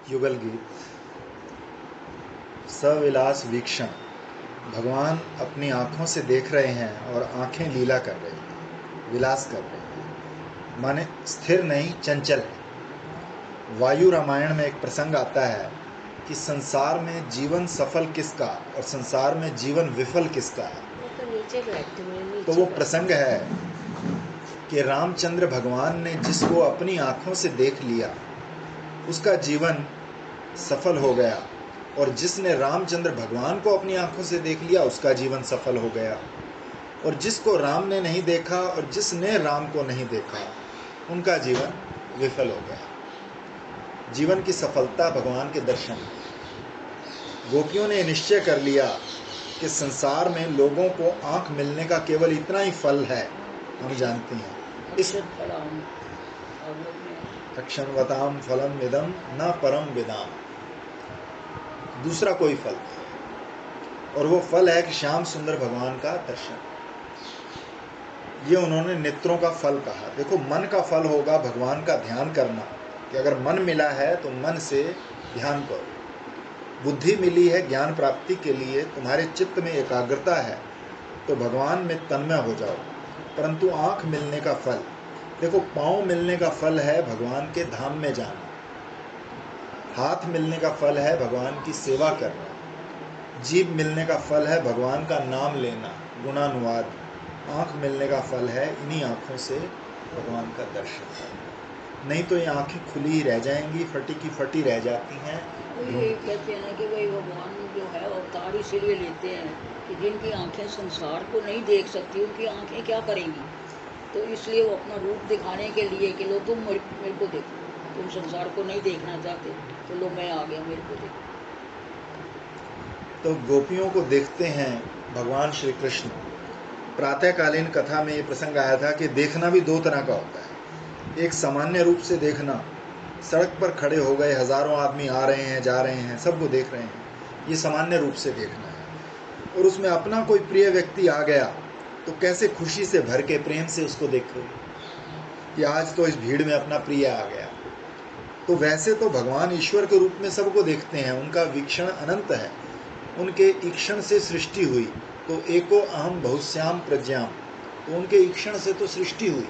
युगल गीत। सविलास वीक्षण। भगवान अपनी आँखों से देख रहे हैं और आँखें लीला कर रही हैं, विलास कर रही हैं, माने स्थिर नहीं, चंचल है। वायु रामायण में एक प्रसंग आता है कि संसार में जीवन सफल किसका और संसार में जीवन विफल किसका है। तो वो प्रसंग है कि रामचंद्र भगवान ने जिसको अपनी आँखों से देख लिया उसका जीवन सफल हो गया, और जिसने रामचंद्र भगवान को अपनी आंखों से देख लिया उसका जीवन सफल हो गया। और जिसको राम ने नहीं देखा और जिसने राम को नहीं देखा उनका जीवन विफल हो गया। जीवन की सफलता भगवान के दर्शन। गोपियों ने निश्चय कर लिया कि संसार में लोगों को आंख मिलने का केवल इतना ही फल है, हम जानते हैं। इस अक्षणवताम फलम इदम न परम विदाम, दूसरा कोई फल नहीं। और वो फल है कि श्याम सुंदर भगवान का दर्शन। ये उन्होंने नेत्रों का फल कहा। देखो, मन का फल होगा भगवान का ध्यान करना, कि अगर मन मिला है तो मन से ध्यान करो। बुद्धि मिली है ज्ञान प्राप्ति के लिए, तुम्हारे चित्त में एकाग्रता है तो भगवान में तन्मय हो जाओ। परंतु आंख मिलने का फल, देखो, पाँव मिलने का फल है भगवान के धाम में जाना, हाथ मिलने का फल है भगवान की सेवा करना, जीभ मिलने का फल है भगवान का नाम लेना, गुणानुवाद। आँख मिलने का फल है इन्हीं आँखों से भगवान का दर्शन। नहीं तो ये आँखें खुली ही रह जाएंगी, फटी की फटी रह जाती हैं। ये कहते हैं ना कि भाई भगवान जो है अवतार इसीलिए लेते हैं कि जिनकी आँखें संसार को नहीं देख सकती उनकी आँखें क्या करेंगी। तो इसलिए वो अपना रूप दिखाने के लिए कि लो तुम मेरे को देखो, तुम संसार को नहीं देखना चाहते तो लो मैं आ गया, मेरे को देखो। तो गोपियों को देखते हैं भगवान श्री कृष्ण। प्रातःकालीन कथा में ये प्रसंग आया था कि देखना भी दो तरह का होता है। एक सामान्य रूप से देखना, सड़क पर खड़े हो गए, हजारों आदमी आ रहे हैं जा रहे हैं, सबको देख रहे हैं, ये सामान्य रूप से देखना है। और उसमें अपना कोई प्रिय व्यक्ति आ गया तो कैसे खुशी से भर के प्रेम से उसको देखो कि आज तो इस भीड़ में अपना प्रिय आ गया। तो वैसे तो भगवान ईश्वर के रूप में सबको देखते हैं, उनका वीक्षण अनंत है। उनके ईक्षण से सृष्टि हुई, तो एको अहम बहुश्याम प्रज्ञाम, तो उनके ईक्षण से तो सृष्टि हुई।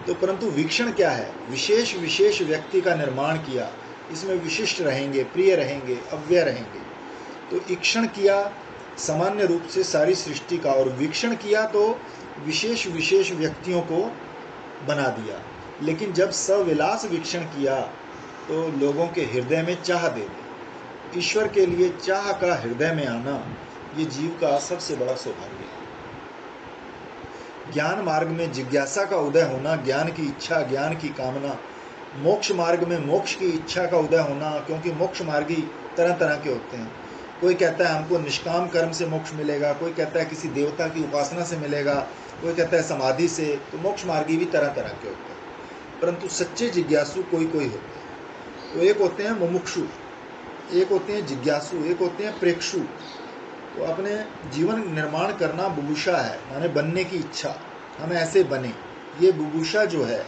तो परंतु वीक्षण क्या है? विशेष विशेष व्यक्ति का निर्माण किया, इसमें विशिष्ट रहेंगे, प्रिय रहेंगे, अव्यय रहेंगे। तो ईक्षण किया सामान्य रूप से सारी सृष्टि का, और वीक्षण किया तो विशेष विशेष व्यक्तियों को बना दिया। लेकिन जब सविलास वीक्षण किया तो लोगों के हृदय में चाह दे दी। ईश्वर के लिए चाह का हृदय में आना ये जीव का सबसे बड़ा सौभाग्य है। ज्ञान मार्ग में जिज्ञासा का उदय होना, ज्ञान की इच्छा, ज्ञान की कामना। मोक्ष मार्ग में मोक्ष की इच्छा का उदय होना, क्योंकि मोक्ष मार्गी तरह तरह के होते हैं। कोई कहता है हमको निष्काम कर्म से मोक्ष मिलेगा, कोई कहता है किसी देवता की उपासना से मिलेगा, कोई कहता है समाधि से। तो मोक्ष मार्गी भी तरह तरह के होते हैं, परंतु सच्चे जिज्ञासु कोई कोई होते हैं। तो एक होते हैं मुमुक्षु, एक होते हैं जिज्ञासु, एक होते हैं प्रेक्षु। तो अपने जीवन निर्माण करना बुभुषा है, माने बनने की इच्छा, हम ऐसे बने। ये बुभुषा जो है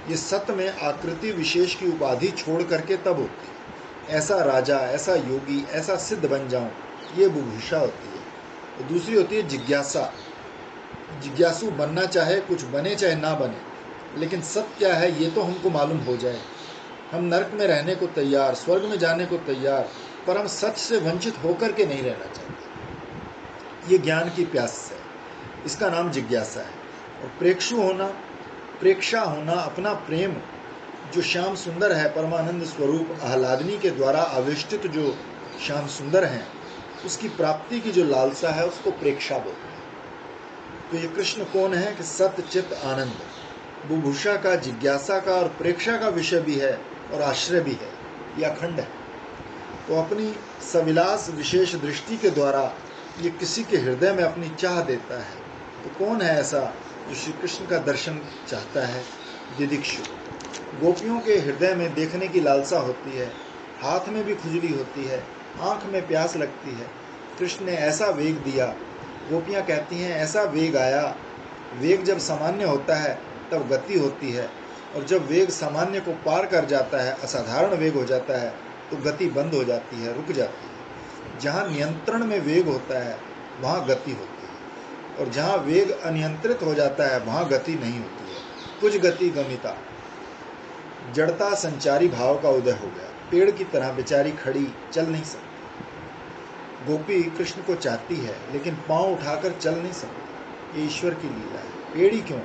ये सत्य में आकृति विशेष की उपाधि छोड़ करके तब होती है। ऐसा राजा, ऐसा योगी, ऐसा सिद्ध बन जाऊं, ये बुभुषा होती है। तो दूसरी होती है जिज्ञासा। जिज्ञासु बनना चाहे कुछ बने चाहे ना बने, लेकिन सत्य क्या है ये तो हमको मालूम हो जाए। हम नरक में रहने को तैयार, स्वर्ग में जाने को तैयार, पर हम सच से वंचित होकर के नहीं रहना चाहते। ये ज्ञान की प्यास है, इसका नाम जिज्ञासा है। और प्रेक्षु होना, प्रेक्षा होना, अपना प्रेम जो श्याम सुंदर है, परमानंद स्वरूप आह्लादनी के द्वारा आविष्टित जो श्याम सुंदर हैं, उसकी प्राप्ति की जो लालसा है उसको प्रेक्षा बोलते हैं। तो ये कृष्ण कौन है कि सत्य चित्त आनंद, बुभुषा का, जिज्ञासा का और प्रेक्षा का विषय भी है और आश्रय भी है, यह अखंड है। तो अपनी सविलास विशेष दृष्टि के द्वारा ये किसी के हृदय में अपनी चाह देता है। तो कौन है ऐसा जो श्री कृष्ण का दर्शन चाहता है? दिदिक्षु। गोपियों के हृदय में देखने की लालसा होती है, हाथ में भी खुजली होती है, आँख में प्यास लगती है। कृष्ण ने ऐसा वेग दिया, गोपियाँ कहती हैं ऐसा वेग आया। वेग जब सामान्य होता है तब गति होती है, और जब वेग सामान्य को पार कर जाता है, असाधारण वेग हो जाता है, तो गति बंद हो जाती है, रुक जाती है। जहाँ नियंत्रण में वेग होता है वहाँ गति होती है, और जहाँ वेग अनियंत्रित हो जाता है वहाँ गति नहीं होती है। कुछ गति गमिता, जड़ता संचारी भाव का उदय हो गया। पेड़ की तरह बेचारी खड़ी चल नहीं सकती। गोपी कृष्ण को चाहती है लेकिन पांव उठाकर चल नहीं सकती। ये ईश्वर की लीला है। पेड़ ही क्यों,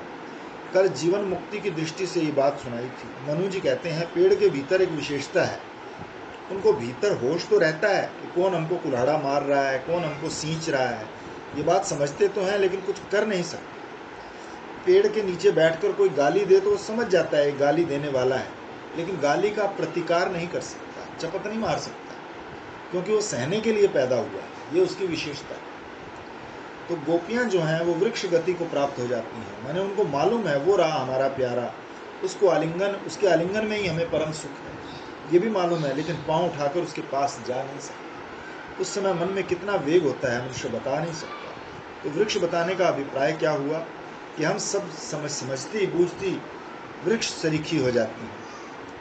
कल जीवन मुक्ति की दृष्टि से ये बात सुनाई थी। मनु जी कहते हैं पेड़ के भीतर एक विशेषता है, उनको भीतर होश तो रहता है कि कौन हमको कुल्हाड़ा मार रहा है, कौन हमको सींच रहा है। ये बात समझते तो हैं लेकिन कुछ कर नहीं सकते। पेड़ के नीचे बैठकर कोई गाली दे तो वो समझ जाता है गाली देने वाला है, लेकिन गाली का प्रतिकार नहीं कर सकता, चपत नहीं मार सकता, क्योंकि वो सहने के लिए पैदा हुआ है। ये उसकी विशेषता है। तो गोपियां जो हैं वो वृक्ष गति को प्राप्त हो जाती हैं। मैंने उनको मालूम है वो रहा हमारा प्यारा, उसको आलिंगन, उसके आलिंगन में ही हमें परम सुख है, ये भी मालूम है, लेकिन पांव उठाकर उसके पास जा नहीं सकते। उस समय मन में कितना वेग होता है मनुष्य बता नहीं सकता। तो वृक्ष बताने का अभिप्राय क्या हुआ कि हम सब समझती बूझती वृक्ष सरीखी हो जाती हैं।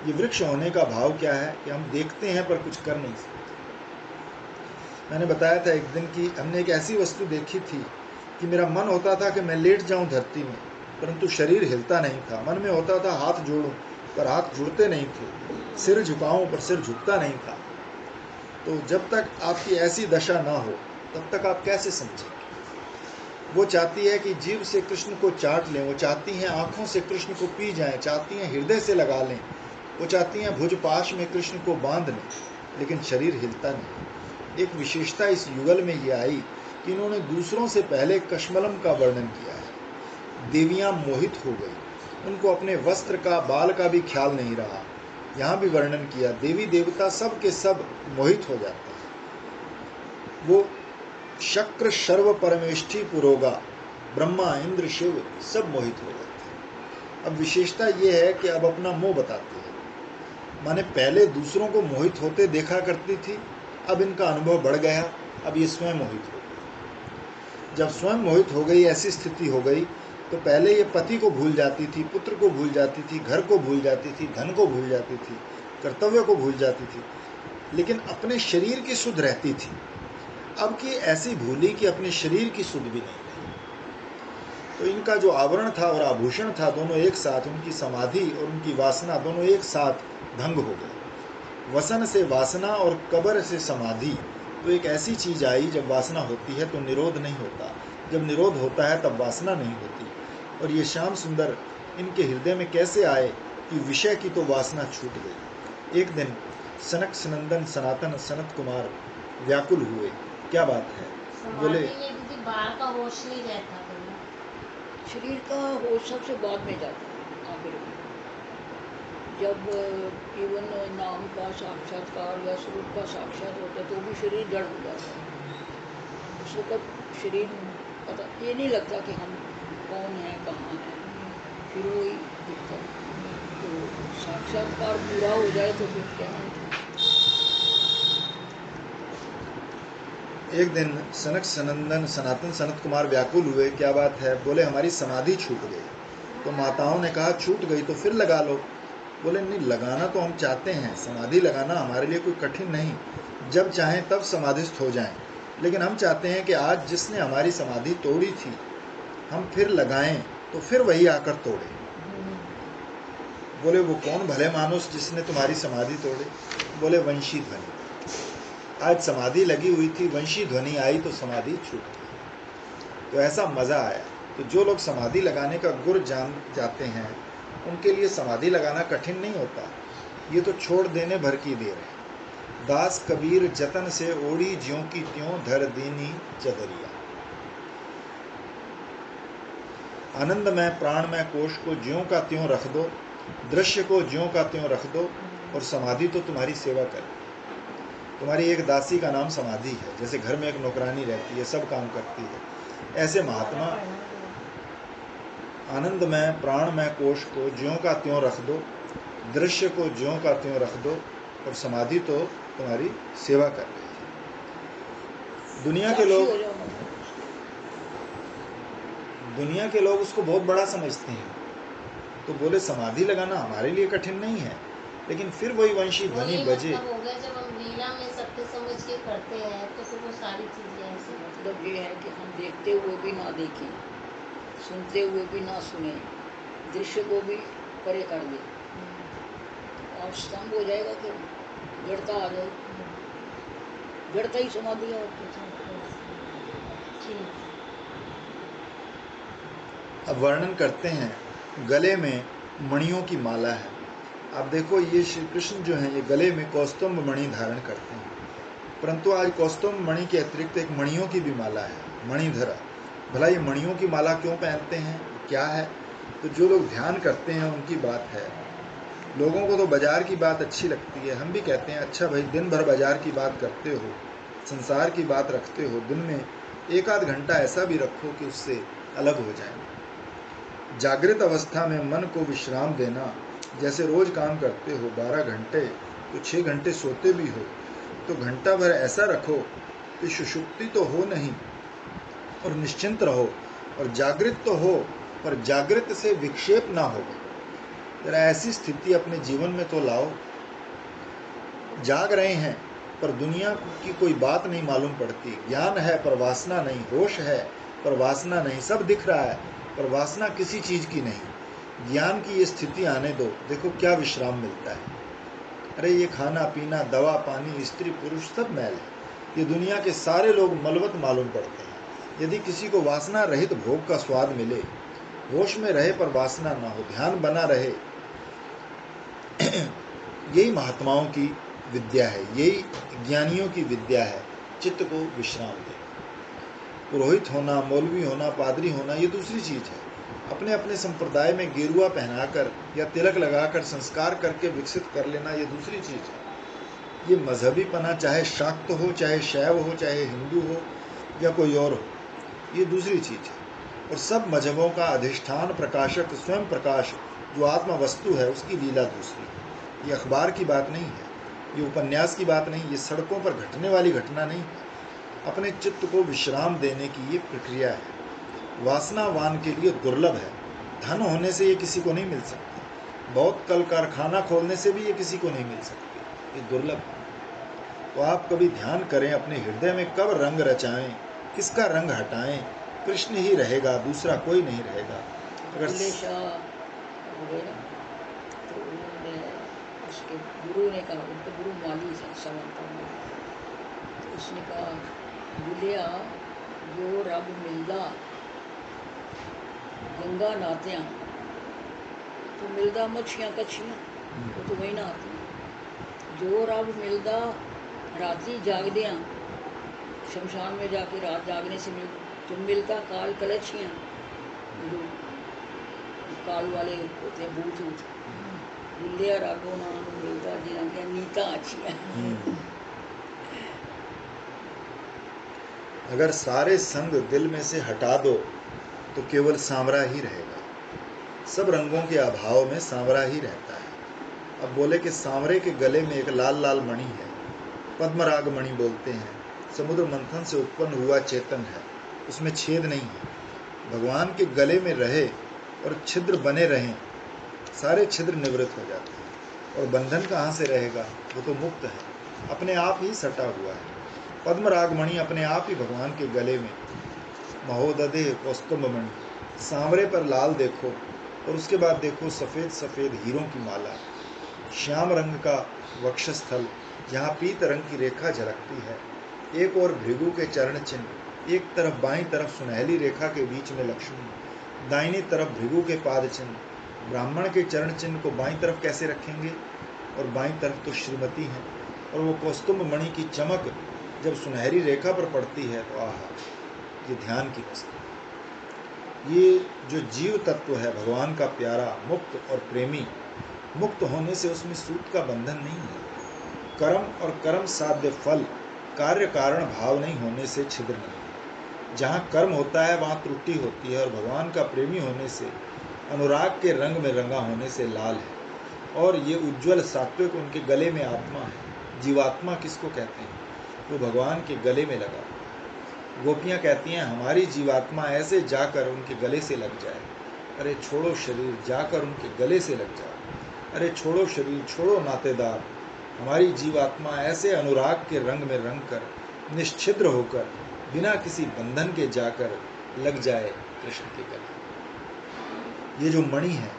ये वृक्ष होने का भाव क्या है कि हम देखते हैं पर कुछ कर नहीं सकते। मैंने बताया था एक दिन कि हमने एक ऐसी वस्तु देखी थी कि मेरा मन होता था कि मैं लेट जाऊं धरती में, परंतु शरीर हिलता नहीं था। मन में होता था हाथ जोड़ूं, पर हाथ जुड़ते नहीं थे। सिर झुकाऊं, पर सिर झुकता नहीं था। तो जब तक आपकी ऐसी दशा ना हो तब तक आप कैसे समझेंगे। वो चाहती है कि जीभ से कृष्ण को चाट लें, वो चाहती हैं आंखों से कृष्ण को पी जाएं, चाहती हैं हृदय से लगा लें, वो चाहती हैं भुजपाश में कृष्ण को बांध लें, लेकिन शरीर हिलता नहीं। एक विशेषता इस युगल में ये आई कि इन्होंने दूसरों से पहले कश्मलम का वर्णन किया है। देवियां मोहित हो गई, उनको अपने वस्त्र का बाल का भी ख्याल नहीं रहा। यहाँ भी वर्णन किया, देवी देवता सब के सब मोहित हो जाते हैं। वो शक्र शर्व परमेष्ठी पुरोगा, ब्रह्मा इंद्र शिव सब मोहित हो जाते हैं। अब विशेषता ये है कि अब अपना मोह बताती है। माने पहले दूसरों को मोहित होते देखा करती थी, अब इनका अनुभव बढ़ गया, अब ये स्वयं मोहित हो गई। जब स्वयं मोहित हो गई, ऐसी स्थिति हो गई, तो पहले ये पति को भूल जाती थी, पुत्र को भूल जाती थी, घर को भूल जाती थी, धन को भूल जाती थी, कर्तव्य को भूल जाती थी, लेकिन अपने शरीर की सुध रहती थी। अब की ऐसी भूली कि अपने शरीर की सुध भी नहीं रही। तो इनका जो आवरण था और आभूषण था, दोनों एक साथ, उनकी समाधि और उनकी वासना दोनों एक साथ भंग हो गए। वसन से वासना और कबर से समाधि। तो एक ऐसी चीज आई, जब वासना होती है तो निरोध नहीं होता, जब निरोध होता है तब वासना नहीं होती। और ये श्याम सुंदर इनके हृदय में कैसे आए कि विषय की तो वासना छूट गई। एक दिन सनक सनंदन सनातन सनत कुमार व्याकुल हुए, क्या बात है? बोले बाहर का होश नहीं रहता, शरीर का होश सबसे बाद में जाता है आखिर में। जब केवल नाम का साक्षात्कार या स्वरूप का साक्षात होता है तो भी शरीर जड़ हो जाता है। उस वक्त शरीर पता ये नहीं लगता कि हम कौन हैं, कहाँ हैं, फिर वही दिखता है। तो साक्षात्कार पूरा हो जाए तो फिर क्या है। एक दिन सनक सनंदन सनातन सनत कुमार व्याकुल हुए, क्या बात है? बोले हमारी समाधि छूट गई। तो माताओं ने कहा छूट गई तो फिर लगा लो। बोले नहीं, लगाना तो हम चाहते हैं, समाधि लगाना हमारे लिए कोई कठिन नहीं, जब चाहें तब समाधिस्थ हो जाएं, लेकिन हम चाहते हैं कि आज जिसने हमारी समाधि तोड़ी थी हम फिर लगाएं तो फिर वही आकर तोड़े। बोले वो कौन भले मानुस जिसने तुम्हारी समाधि तोड़े? बोले वंशी ध्वनि। आज समाधि लगी हुई थी, वंशी ध्वनि आई तो समाधि छूट गई। तो ऐसा मज़ा आया। तो जो लोग समाधि लगाने का गुर जान जाते हैं उनके लिए समाधि लगाना कठिन नहीं होता, ये तो छोड़ देने भर की देर है। दास कबीर जतन से ओढ़ी ज्यों की त्यों धर दीनी चदरिया। आनंद में प्राण में कोश को ज्यों का त्यों रख दो, दृश्य को ज्यों का त्यों रख दो, और समाधि तो तुम्हारी सेवा करे। तुम्हारी एक दासी का नाम समाधि है, जैसे घर में एक नौकरानी रहती है, सब काम करती है, ऐसे महात्मा आनंद में प्राण में कोश को ज्यों का त्यों रख दो, दृश्य को ज्यों का त्यों रख दो, और समाधि तो तुम्हारी सेवा कर रही है। दुनिया के लोग उसको बहुत बड़ा समझते हैं। तो बोले समाधि लगाना हमारे लिए कठिन नहीं है, लेकिन फिर वही वंशी ध्वनि बजे। हो गया जब के समझ के करते हैं तो फिर वो सारी चीजें ऐसी मतलब ये है कि हम देखते हुए भी ना देखें, सुनते हुए भी ना सुने, दृश्य को भी परे कर दे, और स्तंभ हो जाएगा, फिर जड़ता आ जाएगी, जड़ता ही समाधि है। और कुछ ठीक। अब वर्णन करते हैं, गले में मणियों की माला है। आप देखो, ये श्री कृष्ण जो हैं ये गले में कौस्तुभ मणि धारण करते हैं, परंतु आज कौस्तुभ मणि के अतिरिक्त एक मणियों की भी माला है, मणिधरा। भला ये मणियों की माला क्यों पहनते हैं, क्या है? तो जो लोग ध्यान करते हैं उनकी बात है। लोगों को तो बाजार की बात अच्छी लगती है, हम भी कहते हैं अच्छा भाई दिन भर बाजार की बात करते हो, संसार की बात रखते हो, दिन में एक आध घंटा ऐसा भी रखो कि उससे अलग हो जाए। जागृत अवस्था में मन को विश्राम देना, जैसे रोज काम करते हो 12 घंटे तो 6 घंटे सोते भी हो, तो घंटा भर ऐसा रखो कि सुषुप्ति तो हो नहीं और निश्चिंत रहो, और जागृत तो हो पर जागृत से विक्षेप ना हो। जरा ऐसी स्थिति अपने जीवन में तो लाओ। जाग रहे हैं पर दुनिया की कोई बात नहीं मालूम पड़ती, ज्ञान है पर वासना नहीं, होश है पर वासना नहीं, सब दिख रहा है पर वासना किसी चीज की नहीं। ज्ञान की ये स्थिति आने दो, देखो क्या विश्राम मिलता है। अरे ये खाना पीना, दवा पानी, स्त्री पुरुष सब मैल है, ये दुनिया के सारे लोग मलवत मालूम पड़ते हैं। यदि किसी को वासना रहित भोग का स्वाद मिले, होश में रहे पर वासना ना हो, ध्यान बना रहे, यही महात्माओं की विद्या है, यही ज्ञानियों की विद्या है। चित्त को विश्राम दे। पुरोहित होना, मौलवी होना, पादरी होना ये दूसरी चीज है। अपने अपने संप्रदाय में गेरुआ पहनाकर या तिलक लगाकर संस्कार करके विकसित कर लेना ये दूसरी चीज है। ये मजहबीपना चाहे शाक्त हो, चाहे शैव हो, चाहे हिंदू हो या कोई और हो, ये दूसरी चीज है। और सब मजहबों का अधिष्ठान प्रकाशक स्वयं प्रकाश जो आत्मा वस्तु है, उसकी लीला दूसरी है। ये अखबार की बात नहीं है, ये उपन्यास की बात नहीं, ये सड़कों पर घटने वाली घटना नहीं है। अपने चित्त को विश्राम देने की ये प्रक्रिया है। वासनावान के लिए दुर्लभ है, धन होने से ये किसी को नहीं मिल सकती, बहुत कल कारखाना खोलने से भी ये किसी को नहीं मिल सकती, ये दुर्लभ है। तो आप कभी ध्यान करें, अपने हृदय में कब रंग रचाएं, किसका रंग हटाएं, कृष्ण ही रहेगा, दूसरा कोई नहीं रहेगा। अगर बुल्ले शाह हो गए ना, तो उन्होंने उसके गुरु ने कहा, उनके गुरु माली थे, समंता माली, तो उसने कहा बुलिया जो रब मिलदा गंगा नातियाँ, तो मिलदा मच्छियाँ कच्छियाँ, वो तो वही नहाती, जो रब मिलदा राती जागदियाँ, शमशान में जाके रात जागने से मिल, जो मिलता काल कलच्छियाँ, जो काल वाले होते हैं भूत ऊत, बुल्लिया रागो नाम मिलता जिन्हें नीता अच्छियाँ। अगर सारे संग दिल में से हटा दो तो केवल सांवरा ही रहेगा। सब रंगों के अभाव में सांवरा ही रहता है। अब बोले कि सांवरे के गले में एक लाल लाल मणि है, पद्मराग मणि बोलते हैं, समुद्र मंथन से उत्पन्न हुआ चेतन है, उसमें छेद नहीं है। भगवान के गले में रहे और छिद्र बने रहें, सारे छिद्र निवृत्त हो जाते हैं। और बंधन कहाँ से रहेगा, वो तो मुक्त है, अपने आप ही सटा हुआ है। पद्मराग मणि अपने आप ही भगवान के गले में, महोदधे कौस्तुभ मणि, सांवरे पर लाल देखो और उसके बाद देखो सफ़ेद सफ़ेद हीरों की माला, श्याम रंग का वक्षस्थल, जहाँ पीत रंग की रेखा झलकती है, एक और भृगु के चरण चिन्ह, एक तरफ बाईं तरफ सुनहली रेखा के बीच में लक्ष्मी, दाहिनी तरफ भृगु के पाद चिन्ह। ब्राह्मण के चरण चिन्ह को बाईं तरफ कैसे रखेंगे, और बाईं तरफ तो श्रीमती हैं, और वो कौस्तुभ मणि की चमक जब सुनहरी रेखा पर पड़ती है तो आहा, ये ध्यान की वस्तु। ये जो जीव तत्व है भगवान का प्यारा, मुक्त और प्रेमी, मुक्त होने से उसमें सूत का बंधन नहीं है। कर्म और कर्म साध्य फल, कार्य कारण भाव नहीं होने से छिद्र नहीं। जहाँ कर्म होता है वहाँ त्रुटि होती है, और भगवान का प्रेमी होने से, अनुराग के रंग में रंगा होने से लाल है। और ये उज्ज्वल सात्विक उनके गले में आत्मा है। जीवात्मा किसको कहते हैं, वो भगवान के गले में लगा। गोपियाँ कहती हैं हमारी जीवात्मा ऐसे जाकर उनके गले से लग जाए। अरे छोड़ो शरीर, जाकर उनके गले से लग जाओ। अरे छोड़ो शरीर, छोड़ो नातेदार, हमारी जीवात्मा ऐसे अनुराग के रंग में रंग कर, निश्छिद्र होकर, बिना किसी बंधन के जाकर लग जाए कृष्ण के गले। ये जो मणि है,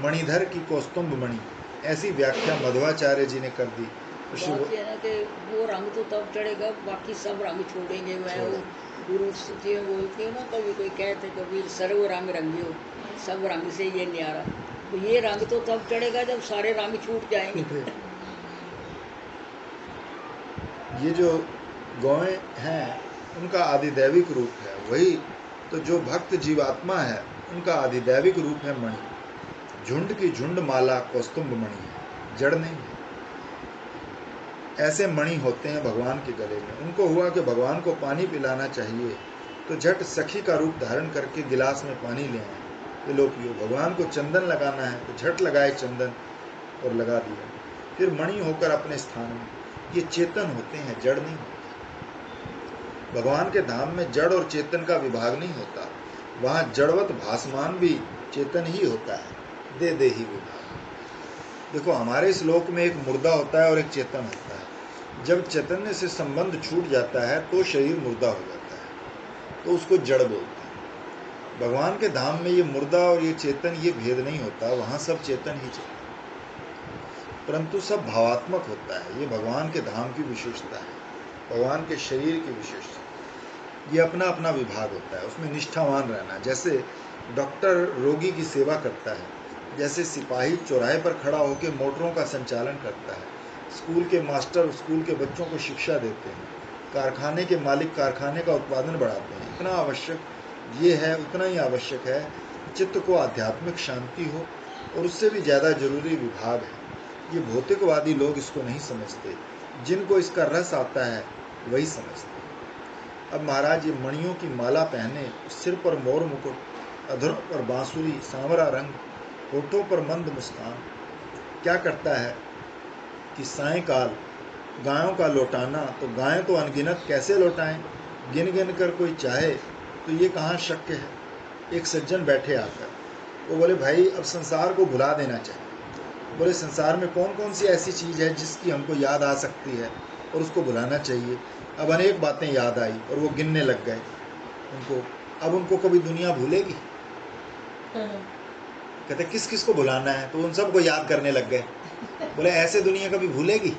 मणिधर की कौस्तुभ मणि, ऐसी व्याख्या मध्वाचार्य जी ने कर दी। बात ये है ना कि वो रंग तो तब चढ़ेगा, बाकी सब रंग छोड़ेंगे। मैं वो गुरु स्तुति में बोलती हूँ ना, कभी कोई कहते कबीर सर्व रंग रंगियो, सब रंग से ये न्यारा। तो ये रंग तो तब चढ़ेगा जब सारे रंग छूट जाएंगे। ये जो गौएं हैं उनका आदिदैविक रूप है, वही तो जो भक्त जीवात्मा है उनका आदिदैविक रूप है मणि। झुंड की झुंड माला कौस्तुभ मणि है, जड़ नहीं है। ऐसे मणि होते हैं भगवान के गले में। उनको हुआ कि भगवान को पानी पिलाना चाहिए, तो झट सखी का रूप धारण करके गिलास में पानी ले आए, ये लो पियो। भगवान को चंदन लगाना है तो झट लगाए चंदन और लगा दिया, फिर मणि होकर अपने स्थान में। ये चेतन होते हैं, जड़ नहीं होते। भगवान के धाम में जड़ और चेतन का विभाग नहीं होता, वहां जड़वत भासमान भी चेतन ही होता है, दे दे ही विभाग। देखो हमारे इस लोक में एक मुर्दा होता है और एक चेतन होता है। जब चैतन्य से संबंध छूट जाता है तो शरीर मुर्दा हो जाता है, तो उसको जड़ बोलते हैं। भगवान के धाम में ये मुर्दा और ये चेतन, ये भेद नहीं होता, वहां सब चेतन ही चेतन, परंतु सब भावात्मक होता है। ये भगवान के धाम की विशेषता है, भगवान के शरीर की विशेषता। ये अपना अपना विभाग होता है, उसमें निष्ठावान रहना। जैसे डॉक्टर रोगी की सेवा करता है, जैसे सिपाही चौराहे पर खड़ा होकर मोटरों का संचालन करता है, स्कूल के मास्टर स्कूल के बच्चों को शिक्षा देते हैं, कारखाने के मालिक कारखाने का उत्पादन बढ़ाते हैं। इतना आवश्यक ये है, उतना ही आवश्यक है चित्त को आध्यात्मिक शांति हो, और उससे भी ज़्यादा जरूरी विभाग है। ये भौतिकवादी लोग इसको नहीं समझते, जिनको इसका रस आता है वही समझते। अब महाराज ये मणियों की माला पहने, सिर पर मोर मुकुट, अधरों पर बांसुरी, सांवरा रंग, होठों पर मंद मुस्कान, क्या करता है कि सायंकाल गायों का लौटाना, तो गायें तो अनगिनत कैसे लौटाएं, गिन गिन कर कोई चाहे तो ये कहाँ शक्य है। एक सज्जन बैठे आकर, वो बोले भाई अब संसार को भुला देना चाहिए। बोले संसार में कौन कौन सी ऐसी चीज़ है जिसकी हमको याद आ सकती है और उसको भुलाना चाहिए। अब अनेक बातें याद आई और वो गिनने लग गए उनको। अब उनको कभी दुनिया भूलेगी? कहते किस किस को भुलाना है, तो उन सबको याद करने लग गए। बोले ऐसे दुनिया कभी भूलेगी?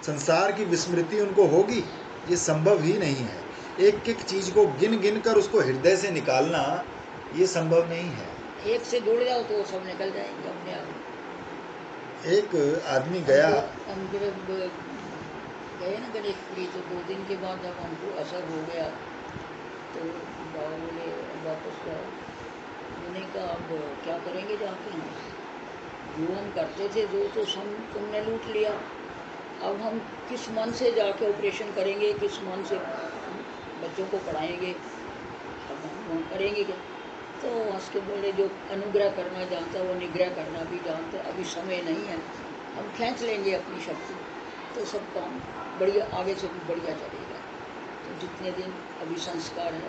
संसार की विस्मृति उनको होगी? ये संभव ही नहीं है। एक एक चीज को गिन गिन कर उसको हृदय से निकालना ये संभव नहीं है। एक से जुड़ जाओ तो सब निकल जाएंगे अपने आप। एक आदमी गया, हम गए ना गणेशपुरी, तो 2 दिन के बाद जब हमको असर हो गया तो बाबा बोले वापस जाओ। मैंने कहा अब क्या करेंगे जाके, हम जो हम करते थे जो तो तुमने लूट लिया। अब हम किस मन से जाके ऑपरेशन करेंगे, किस मन से बच्चों को पढ़ाएंगे, अब हम करेंगे क्या? तो हंस के बोले जो अनुग्रह करना जानता है वो निग्रह करना भी जानता है, अभी समय नहीं है, हम खींच लेंगे अपनी शक्ति तो सब काम बढ़िया आगे से भी बढ़िया चलेगा। तो जितने दिन अभी संस्कार है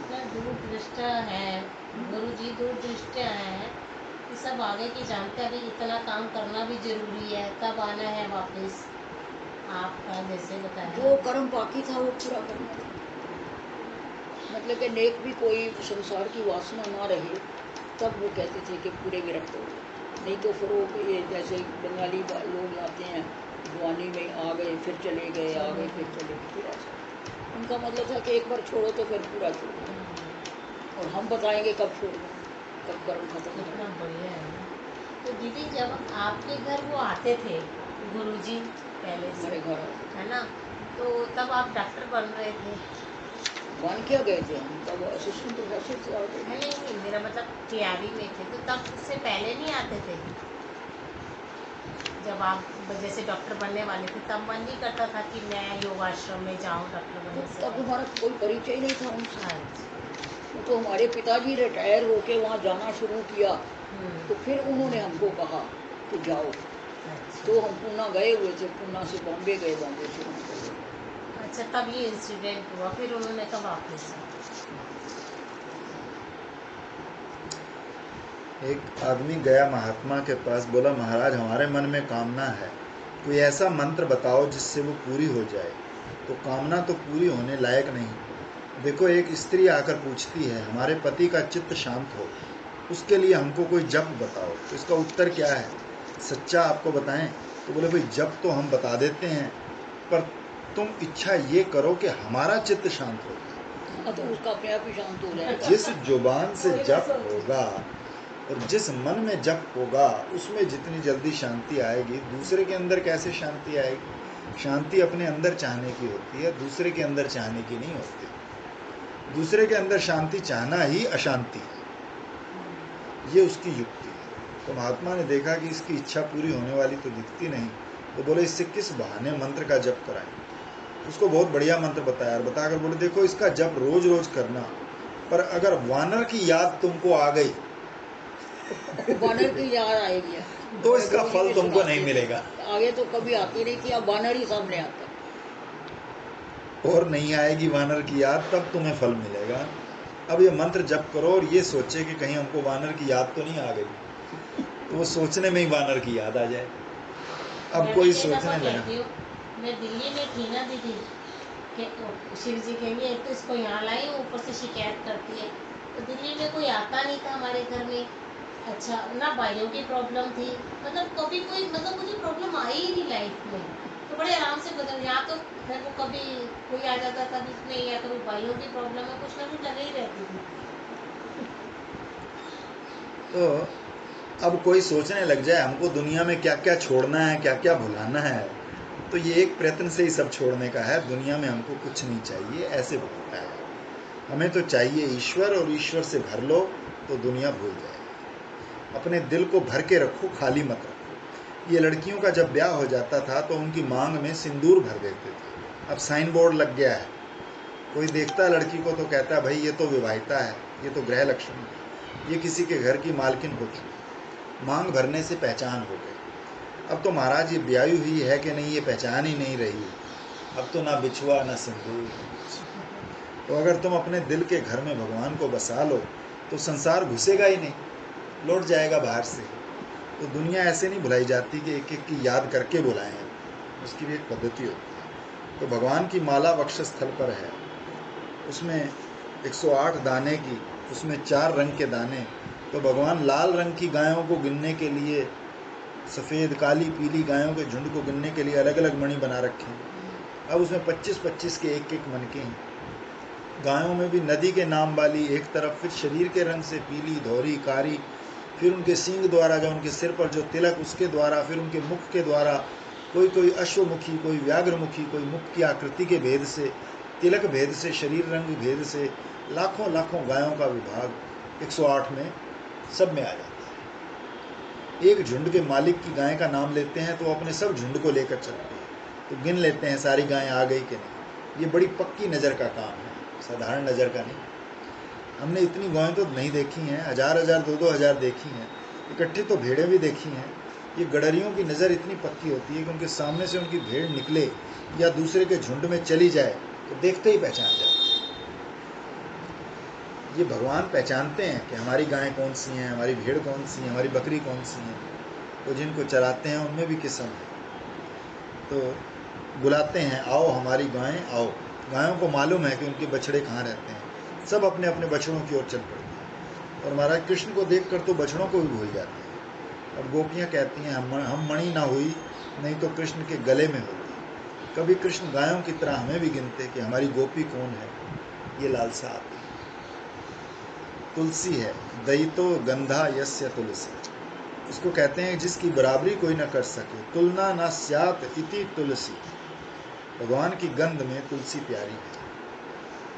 काम दूर दृष्टा है गुरु जी, दूर दृष्टा है कि सब आगे की जानकारी, इतना काम करना भी जरूरी है, कब आना है वापस। आपका जैसे बताया जो कर्म बाकी था वो पूरा करना था। मतलब कि नेक भी कोई संसार की वासना ना रहे तब वो कहते थे कि पूरे विरक्त हो गए, नहीं तो फिर वो ये जैसे बंगाली लोग आते हैं जवानी में आ गए फिर चले गए, आ गए फिर चले गए, फिर ऐसा। उनका मतलब था कि एक बार छोड़ो तो फिर पूरा छोड़ो, और हम बताएंगे कब छोड़ना, कब कर्म खत्म कितना करना। बढ़िया है ना। तो दीदी जब आपके घर वो आते थे गुरुजी पहले से, हमारे घर आते है ना, तो तब आप डॉक्टर बन रहे थे? बन क्या गए थे हम, तब असिस्टेंट प्रोफेसर से आते थे। नहीं, मेरा मतलब तैयारी में थे, तो तब उससे पहले नहीं आते थे? जब आप जैसे डॉक्टर बनने वाले थे तब मन नहीं करता था कि मैं योगाश्रम में जाऊँ डॉक्टर बनने से तब पहले? हमारा कोई परिचय नहीं था उनसे। अच्छा। तो हमारे पिताजी रिटायर होके वहाँ जाना शुरू किया, तो फिर उन्होंने हमको कहा कि जाओ। अच्छा। तो हम पूना गए हुए थे, पूना से बॉम्बे गए, बॉम्बे से वहाँ गए। अच्छा, तब ये इंसिडेंट हुआ, फिर उन्होंने कब वापस? एक आदमी गया महात्मा के पास, बोला महाराज हमारे मन में कामना है, कोई ऐसा मंत्र बताओ जिससे वो पूरी हो जाए। तो कामना तो पूरी होने लायक नहीं। देखो एक स्त्री आकर पूछती है हमारे पति का चित्त शांत हो, उसके लिए हमको कोई जप बताओ। तो इसका उत्तर क्या है, सच्चा आपको बताएं? तो बोले भाई जप तो हम बता देते हैं, पर तुम इच्छा ये करो कि हमारा चित्त शांत हो। तो उसका अपने आप ही शांत हो जाएगा। जिस जुबान से जप होगा और जिस मन में जप होगा उसमें जितनी जल्दी शांति आएगी, दूसरे के अंदर कैसे शांति आएगी? शांति अपने अंदर चाहने की होती है, दूसरे के अंदर चाहने की नहीं होती। दूसरे के अंदर शांति चाहना ही अशांति है, ये उसकी युक्ति है। तो महात्मा ने देखा कि इसकी इच्छा पूरी होने वाली तो दिखती नहीं, तो बोले इससे किस बहाने मंत्र का जप कराएं। उसको बहुत बढ़िया मंत्र बताया और बताकर बोले देखो इसका जप रोज रोज करना, पर अगर वानर की याद तुमको आ गई वानर की याद आएगी तो इसका फल तुमको नहीं मिलेगा। आगे तो कभी आती नहीं थी, अब वानर ही सामने आता। और नहीं आएगी वानर की याद तब तुम्हें फल मिलेगा। अब ये मंत्र जप करो और ये सोचे कि कहीं हमको वानर की याद तो नहीं आ गई, तो वो सोचने में ही वानर की याद आ जाए। अब कोई सोचने लगा। मैं दिल्ली में थी ना दीदी, शिव जी कहेंगे तो इसको यहाँ लाई, ऊपर से शिकायत करती है। तो दिल्ली में कोई आता नहीं था हमारे घर में, अच्छा ना भाइयों की प्रॉब्लम थी, मतलब कभी कोई मतलब मुझे प्रॉब्लम आई ही नहीं लाइफ में। तो बड़े आराम से बदल, यहाँ तो मेरे को कभी कोई आ जाता था इसमें, या कभी भाइयों की प्रॉब्लम है, कुछ ना कुछ लगे ही रहती थी। तो अब कोई सोचने लग जाए हमको दुनिया में क्या क्या छोड़ना है, क्या क्या भुलाना है, तो ये एक प्रयत्न से ही सब छोड़ने का है। दुनिया में हमको कुछ नहीं चाहिए, ऐसे बोलता है। हमें तो चाहिए ईश्वर, और ईश्वर से भर लो तो दुनिया भूल जाएगी। अपने दिल को भर के रखो, खाली मत रखो। ये लड़कियों का जब ब्याह हो जाता था तो उनकी मांग में सिंदूर भर देते थे। अब साइन बोर्ड लग गया है, कोई देखता है लड़की को तो कहता है भाई ये तो विवाहिता है, ये तो गृह लक्ष्मी है, ये किसी के घर की मालकिन हो चुकी। मांग भरने से पहचान हो गई। अब तो महाराज ये ब्याही हुई है कि नहीं ये पहचान ही नहीं रही। अब तो ना बिछुआ ना सिंदूर। तो अगर तुम अपने दिल के घर में भगवान को बसा लो तो संसार घुसेगा ही नहीं, लौट जाएगा बाहर से। तो दुनिया ऐसे नहीं भुलाई जाती कि एक एक की याद करके बुलाएं, उसकी भी एक पद्धति होती है। तो भगवान की माला वक्षस्थल पर है, उसमें 108 दाने की, उसमें 4 रंग के दाने। तो भगवान लाल रंग की गायों को गिनने के लिए, सफ़ेद काली पीली गायों के झुंड को गिनने के लिए अलग अलग मणि बना रखे हैं। अब उसमें 25-25 के एक एक मन के हैं। गायों में भी नदी के नाम वाली एक तरफ, फिर शरीर के रंग से पीली धौरी कारी, फिर उनके सींग द्वारा जो उनके सिर पर जो तिलक उसके द्वारा, फिर उनके मुख के द्वारा, कोई अश्वमुखी, कोई व्याघ्रमुखी, कोई मुख की आकृति के भेद से, तिलक भेद से, शरीर रंग भेद से लाखों लाखों गायों का विभाग 108 में सब में आ जाता है। एक झुंड के मालिक की गाय का नाम लेते हैं तो अपने सब झुंड को लेकर चलते हैं, तो गिन लेते हैं सारी गायें आ गई कि नहीं। ये बड़ी पक्की नज़र का काम है, साधारण नज़र का नहीं। हमने इतनी गायें तो नहीं देखी हैं, 1000-1000 2-2000 देखी हैं, इकट्ठी तो भेड़ें भी देखी हैं। ये गडरियों की नज़र इतनी पक्की होती है कि उनके सामने से उनकी भेड़ निकले या दूसरे के झुंड में चली जाए तो देखते ही पहचान जाते हैं। ये भगवान पहचानते हैं कि हमारी गायें कौन सी हैं, हमारी भेड़ कौन सी है, हमारी बकरी कौन सी है। तो जिनको चराते हैं उनमें भी किस्म है, तो बुलाते हैं आओ हमारी गायें आओ। गायों को मालूम है कि उनके बछड़े कहाँ रहते हैं, सब अपने अपने बछड़ों की ओर चल पड़ते हैं। और महाराज कृष्ण को देखकर तो बछड़ों को भी भूल जाते हैं। और गोपियाँ कहती हैं हम मणि ना हुई नहीं तो कृष्ण के गले में होती। कभी कृष्ण गायों की तरह हमें भी गिनते कि हमारी गोपी कौन है, ये लालसा आती। तुलसी है, दयितो गंधा यस्य तुलसी, उसको कहते हैं जिसकी बराबरी कोई न कर सके। तुलना न स्यात इति तुलसी, भगवान की गंध में तुलसी प्यारी है।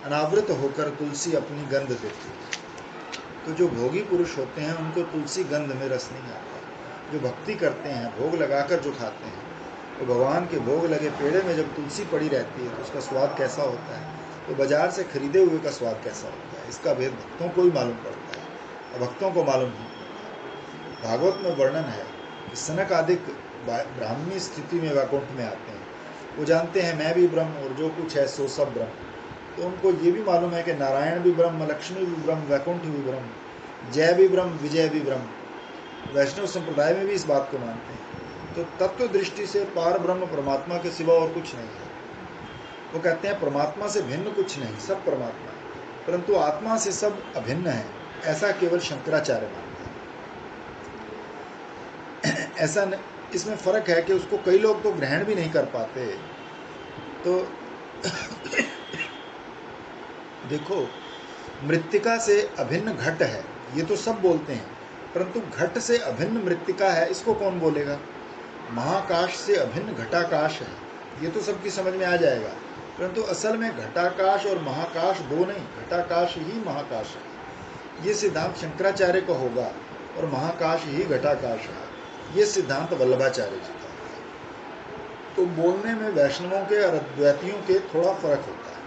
अनावृत होकर तुलसी अपनी गंध देती है। तो जो भोगी पुरुष होते हैं उनको तुलसी गंध में रस नहीं आता। जो भक्ति करते हैं, भोग लगाकर जो खाते हैं, तो भगवान के भोग लगे पेड़े में जब तुलसी पड़ी रहती है तो उसका स्वाद कैसा होता है, तो बाजार से खरीदे हुए का स्वाद कैसा होता है, इसका भेद भक्तों को ही मालूम पड़ता है और भक्तों को मालूम नहीं पड़ता। भागवत में वर्णन है कि सनक आदि ब्राह्मणी स्थिति में वैकुंठ में आते हैं। वो जानते हैं मैं भी ब्रह्म और जो कुछ है सो सब ब्रह्म। तो उनको ये भी मालूम है कि नारायण भी ब्रह्म, लक्ष्मी भी ब्रह्म, वैकुंठ भी ब्रह्म। जय भी ब्रह्म विजय भी ब्रह्म। वैष्णव संप्रदाय में भी इस बात को मानते हैं। तो तत्व दृष्टि से पार ब्रह्म परमात्मा के सिवा और कुछ नहीं है। वो कहते हैं परमात्मा से भिन्न कुछ नहीं, सब परमात्मा है, परंतु आत्मा से सब अभिन्न है, ऐसा केवल शंकराचार्य मानते हैं। ऐसा इसमें फर्क है कि उसको कई लोग तो ग्रहण भी नहीं कर पाते। तो देखो, मृत्तिका से अभिन्न घट है, ये तो सब बोलते हैं, परंतु घट से अभिन्न मृत्तिका है, इसको कौन बोलेगा? महाकाश से अभिन्न घटाकाश है, ये तो सबकी समझ में आ जाएगा, परंतु असल में घटाकाश और महाकाश दो नहीं, घटाकाश ही महाकाश है। ये सिद्धांत शंकराचार्य का होगा और महाकाश ही घटाकाश है, ये सिद्धांत वल्लभाचार्य जी का है। तो बोलने में वैष्णवों के और अद्वैतियों के थोड़ा फर्क होता है।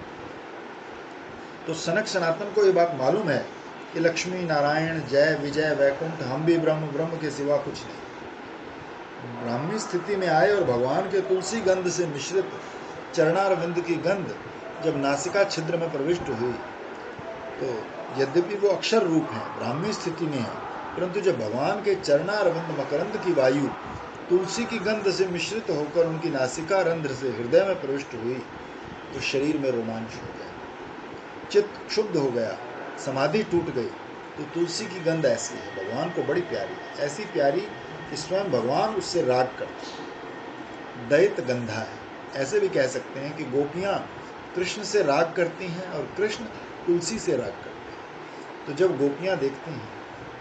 तो सनक सनातन को ये बात मालूम है कि लक्ष्मी नारायण जय विजय वैकुंठ हम भी ब्रह्म, ब्रह्म के सिवा कुछ नहीं। ब्राह्मी स्थिति में आए और भगवान के तुलसी गंध से मिश्रित चरणारविंद की गंध जब नासिका छिद्र में प्रविष्ट हुई, तो यद्यपि वो अक्षर रूप है, ब्राह्मी स्थिति में है, परंतु जब भगवान के चरणारविंद मकरंद की वायु तुलसी की गंध से मिश्रित होकर उनकी नासिका रंध्र से हृदय में प्रविष्ट हुई, तो शरीर में रोमांच हो गया, चित्त क्षुब्ध हो गया, समाधि टूट गई। तो तुलसी की गंध ऐसी है, भगवान को बड़ी प्यारी है, ऐसी प्यारी कि स्वयं भगवान उससे राग करते हैं। दैत गंधा है, ऐसे भी कह सकते हैं कि गोपियाँ कृष्ण से राग करती हैं और कृष्ण तुलसी से राग करते हैं। तो जब गोपियाँ देखती हैं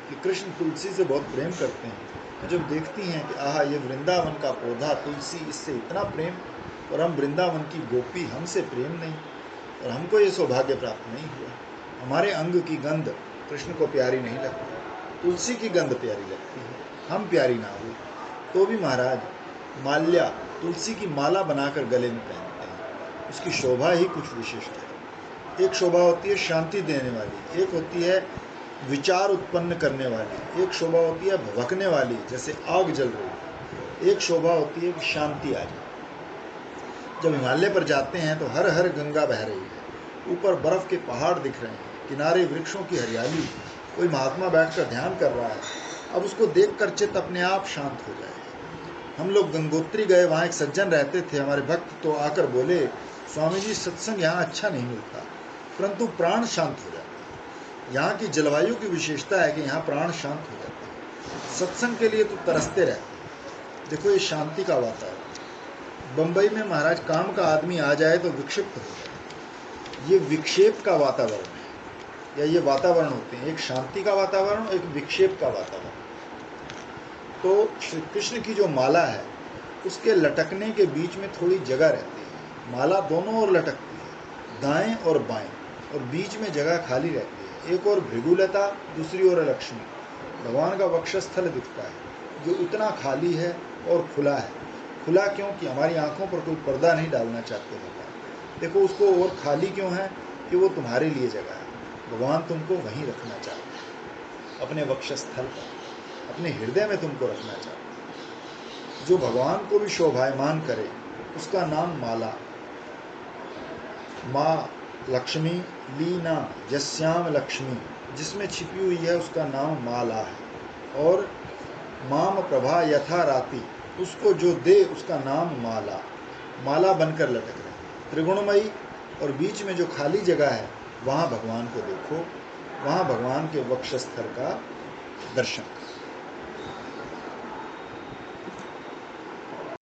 कि कृष्ण तुलसी से बहुत प्रेम करते हैं, तो जब देखती हैं कि आहा ये वृंदावन का पौधा तुलसी, इससे इतना प्रेम, और हम वृंदावन की गोपी, हमसे प्रेम नहीं, और हमको ये सौभाग्य प्राप्त नहीं हुआ, हमारे अंग की गंध कृष्ण को प्यारी नहीं लगती, तुलसी की गंध प्यारी लगती है, हम प्यारी ना हुई, तो भी महाराज माल्या तुलसी की माला बनाकर गले में पहनते हैं। उसकी शोभा ही कुछ विशिष्ट है। एक शोभा होती है शांति देने वाली, एक होती है विचार उत्पन्न करने वाली, एक शोभा होती है भभकने वाली जैसे आग जल रही, एक शोभा होती है कि शांति आ जाए। जब हिमालय पर जाते हैं तो हर हर गंगा बह रही है, ऊपर बर्फ के पहाड़ दिख रहे हैं, किनारे वृक्षों की हरियाली, कोई महात्मा बैठकर ध्यान कर रहा है, अब उसको देखकर चित्त अपने आप शांत हो जाए। हम लोग गंगोत्री गए, वहाँ एक सज्जन रहते थे, हमारे भक्त, तो आकर बोले स्वामी जी सत्संग यहाँ अच्छा नहीं मिलता, परंतु प्राण शांत हो जाता है। यहाँ की जलवायु की विशेषता है कि यहाँ प्राण शांत हो जाते हैं, सत्संग के लिए तो तरसते रहते। देखो ये शांति का वातावरण। बम्बई में महाराज काम का आदमी आ जाए तो विक्षिप्त हो जाए, ये विक्षेप का वातावरण है, या ये वातावरण होते हैं, एक शांति का वातावरण, एक विक्षेप का वातावरण। तो श्री कृष्ण की जो माला है उसके लटकने के बीच में थोड़ी जगह रहती है, माला दोनों ओर लटकती है, दाएं और बाएं, और बीच में जगह खाली रहती है। एक और भृगुलता, दूसरी ओर लक्ष्मी, भगवान का वक्षस्थल दिखता है जो इतना खाली है और खुला है। खुला क्यों? कि हमारी आंखों पर कोई पर्दा नहीं डालना चाहते भगवान। देखो उसको और खाली क्यों है? कि वो तुम्हारे लिए जगह है, भगवान तुमको वहीं रखना चाहते हैं, अपने वक्षस्थल पर, अपने हृदय में तुमको रखना चाहते हैं। जो भगवान को भी शोभायमान करे उसका नाम माला। माँ लक्ष्मी लीना यस्याम लक्ष्मी, जिसमें छिपी हुई है उसका नाम माला है। और माम प्रभा यथा राति, उसको जो दे उसका नाम माला। माला बनकर लटक रहे, त्रिगुणमयी, और बीच में जो खाली जगह है वहाँ भगवान को देखो, वहाँ भगवान के वक्षस्थल का दर्शन करो।